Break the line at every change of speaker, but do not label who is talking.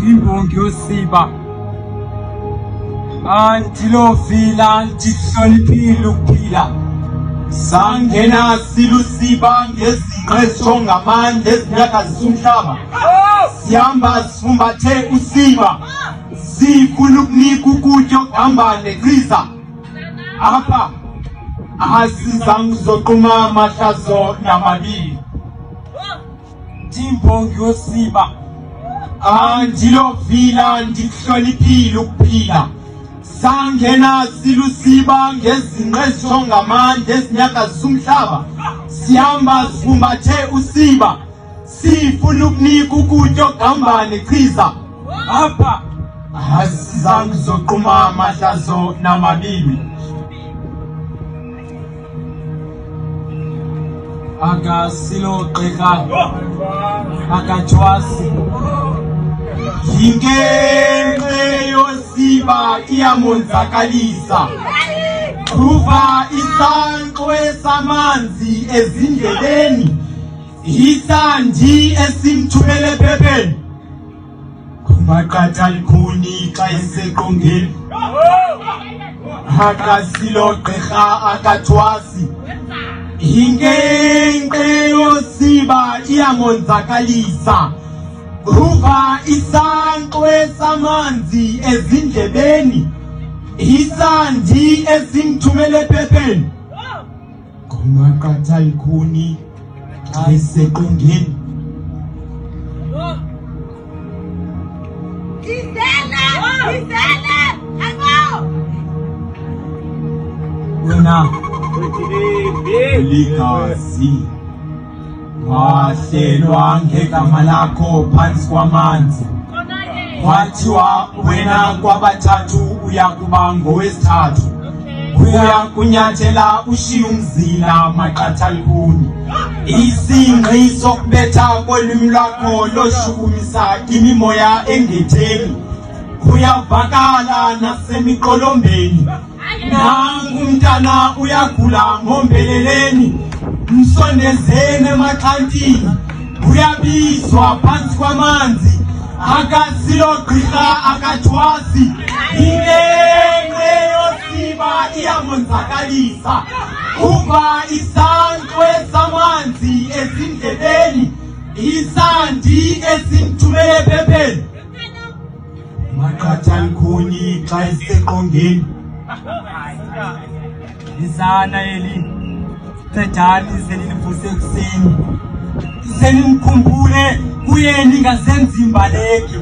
Imbongi yosiba antilovila antihloniphile ukuphila sangena silusiba ngezinqezo ngamandla ezinyakazisa umhlaba sihamba sifumbathe usiba sifuna ukunika ukutya okuhamba nechiza apha asizange zoquma amahlazo namabili imbongi yosiba andilovila ndikuhloniphile ukuphila sangena silusiba ngezinqezo ngamandla ezinyakazisa umhlaba sihamba sifumbathe usiba sifuna ukunika ukutya okuhamba nechiza apha asizange zoquma amahlazo namabili akasilo gqirha akathwasi yingenxe yosiba iyamonzakalisa qhuva isankxwe samanzi ezindleleni isandi esimthumele ephepheni kumaqatha likhuni xa eseqongeni akasilo gqirha akathwasi ingenxe yosiba iyamonzakalisa qhuva isankxwe samanzi ezindlebeni isandi esimthumele ephepheni kumaqatha likhuni xa eseqongeni wena ligazi wahlelwa ngegama lakho phansi kwamanzi wathiwa wena kwabathathu uya kuba ngowesithathu uya kunyathela ushiye umzila maqatha likhuni isingqi sokubetha kolwimi lwakho loshukumisa imimoya engetheni uyavakala nasemiqolombeni nangu umntana uyagula ngombeleleni msondezeni emaxhantini uyabizwa phansi kwamanzi akasilo gqirha akathwasi ingenxe yosiba iyamonzakalisa qhuva isankxwe samanzi ezindlebeni isandi esimthumele ephepheni maqatha likhuni xa eseqongeni izana eli cedani selinivuse ekuseni senimkhumbule kuye ningasenzi imbaleki